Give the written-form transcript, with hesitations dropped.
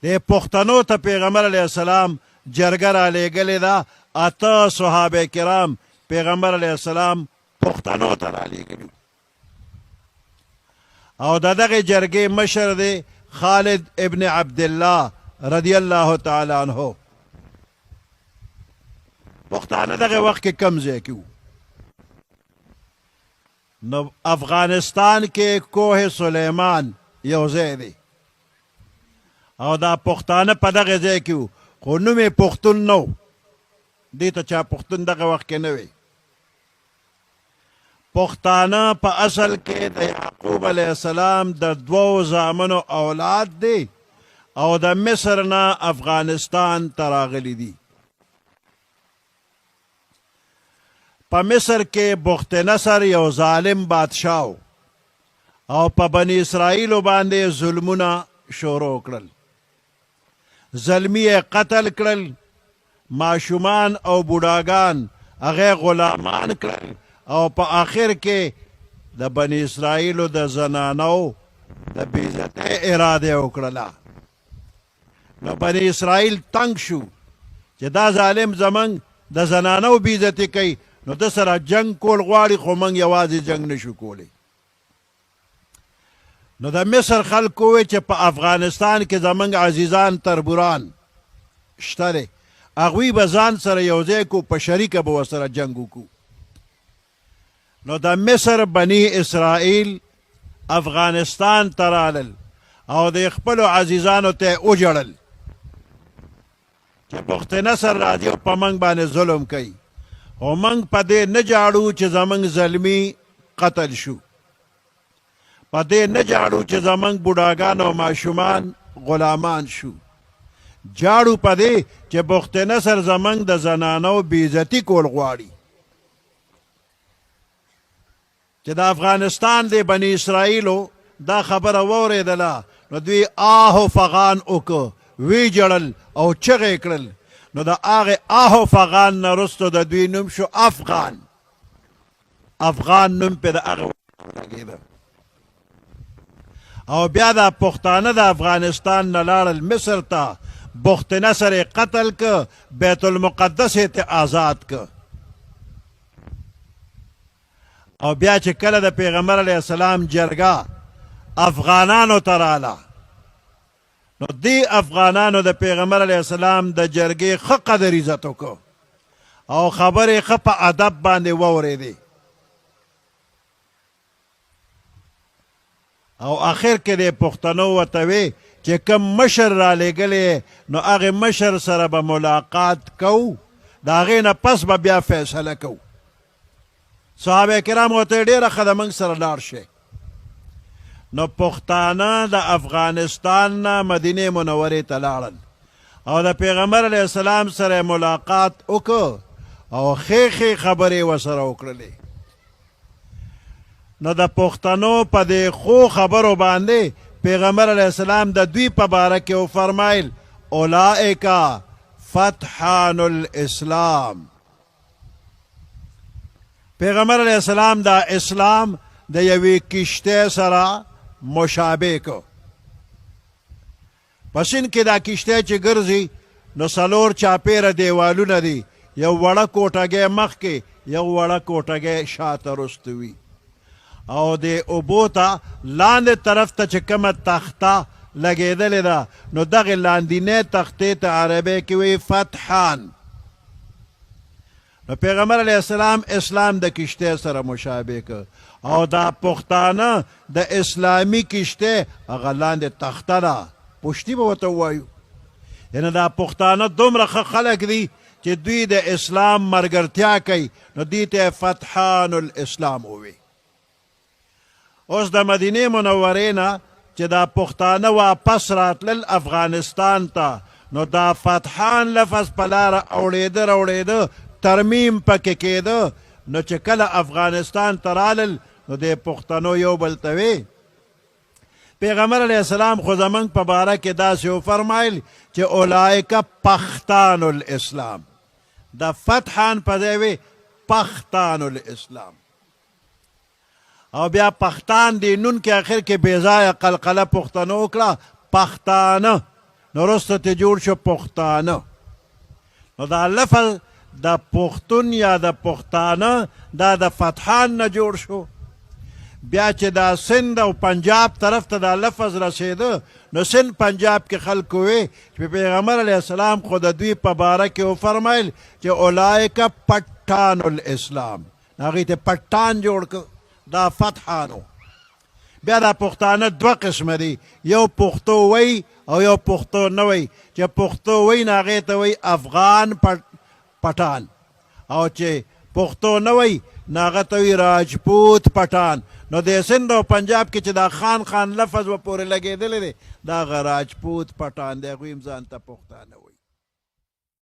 دې پښتنو ته پیغمبر علیه السلام جرګه رالیږلې ده. 8 صحابه کرام پیغمبر علیه السلام پښتنو ته رالیږلي او د دغې جرګې مشر دی خالد ابن عبدالله رضی الله تعالی عنه. پښتانه دغه وخت کې کم ځای کې وو. نو افغانستان کې کوه سلیمان یو ځای دی او دا پښتانه په دغه ځای کې وو، خو نوم یې پښتون نه و. دې ته چا پښتون دغه وخت کې نه وی. پښتانه په اصل کې د یعقوب علیه السلام د 2 زامنو اولاد دی او د مصر نه افغانستان ته راغلي دي. په مصر کې بخت نصر یو ظالم بادشاه او په بني اسرائیلو باندې ظلمونه شروع کړل. زلمی قتل کړل، ماشومان او بوډاګان هغه غلامان کړل او په آخر کې د بني اسرائیلو د زنانو د بېعزتۍ اراده وکړله. نو بني اسرائیل تنگ شو چې دا ظالم زمونږ د زنانو بېعزتي کوي، نو د سره جنگ کول غواړي، خو موږ یوازې جنگ نشو کولی. نو د مصر خلکو وی چې په افغانستان کې زمونږ عزیزان تربوران شته دی، هغوی به ځان سره یو ځای کو، په شریکه به ورسره جنګ وکړو. نو د مصر بني اسرائیل افغانستان ته رالل او د خپلو عزیزانو ته وجړل چې بخت نصر راځي او په موږ باندې ظلم کوي، خو موږ په دې نه جاړو چې زموږ زلمي قتل شو، په دې نه جاړو چې زموږ بوډاګان او ماشومان غلامان شو، جاړو په دې چې بخت نصر زموږ د زنانو بېعزتي کول غواړي. چې د افغانستان د بني اسرائیلو دا خبره واورېدله، نو دوی آه و فغان وکړه، وی جړل او چغې کړل. نو د هغې آه و فغان نه وروسته د دوی نوم شو افغان. افغان نوم پې د هغه لګېده. او بیا دا پښتانه د افغانستان نه لاړل مصر ته، بخت نصر یې قتل که، بیت المقدس یې ته آزاد که. او بیا چې کله د پیغمبر علیه السلام جرګه افغانانو ته راله، نو دې افغانانو د پیغمبر علیه السلام د جرګې ښه قدر عزت وکړو او خبرې ښه په ادب باندې واورېدې. او آخر کې د پښتنو ورته وی چې کوم مشر رالیږلی نو هغې مشر سره به ملاقات کوو، د هغې نه پس به بیا فیصله کوو. صحابه کرام ورته ډېره ښه ده موږ سره لاړ شئ. نو پښتانه د افغانستان نه مدینې منورې ته لاړل او د پیغمبر علیه السلام سره ملاقات وکړ او ښې ښې خبرې ورسره وکړلې. نو د پښتنو په دې ښو خبرو باندې پیغمبر علیه السلام د دوی په باره کې وفرمایل اولئک فتحان الاسلام. پیغمبر علیه السلام دا اسلام د یوې کشتۍ سره مشابه کو. په سین کې دا کشتۍ چې ګرځي نو 4 چاپیره دیوالونه دي، یو وړه کوټګۍ مخکې، یو وړه کوټګۍ شاته رسته وي، او د اوبو ته لاندې طرف ته چې کومه تخته لګېدلې ده نو دغې لاندینۍ تختې ته عربۍ کې وایي فتحان. نو پیغمبر علیه السلام اسلام د کشتۍ سره مشابه که، او دا پښتانه د اسلامي کشتۍ هغه لاندې تخته ده، پشتي به ورته ووایو. یعنې دا پښتانه دومره ښه خلک دي چې دوی د اسلام ملګرتیا کوي، نو دوی ته فتحان الاسلام ووایي. اوس د مدینې منورې نه چې دا پښتانه واپس راتلل افغانستان ته، نو دا فتحان لفظ په لاره اوړېده راوړېده، ترمیم پکې کېده. نو چې کله افغانستان ته رالل نو د پښتنو یو بل ته وی پیغمبر علیه السلام خو زمونږ په باره کې داسې وفرمایل چې اولئک پختان الاسلام. د فتحان په ځای وی پختان الاسلام. او بیا پختان دی نون کې آخر کې بې ځایه قلقله پښتنو وکړه پښتانه. نو وروسته ترې جوړ شو پښتانه. نو دا لفظ د پښتون یا د پښتانه دا د فتحان نه جوړ شو. بیا چې دا سند او پنجاب طرف ته دا لفظ رسېده نو سند پنجاب کې خلکو وی چې پیغمبر علیه السلام خو د دوی په باره کې وفرمیل چې اولئک پټان الاسلام، هغوی ته پټان جوړ کړ، دا فتحانو. بیا دا پښتانه دوه قسمه دي، یو پښتو وی او یو پښتو نه وی. چې پښتو وی نو هغې ته وی افغان پټان، او چې پښتو نه وی نو هغه ته وی راجپوت پټان. نو د سند او پنجاب کې چې دا خان خان لفظ و پورې لګېدلی دی دا هغه راجپوت پټان دی، هغوی هم ځان ته پښتانه وی.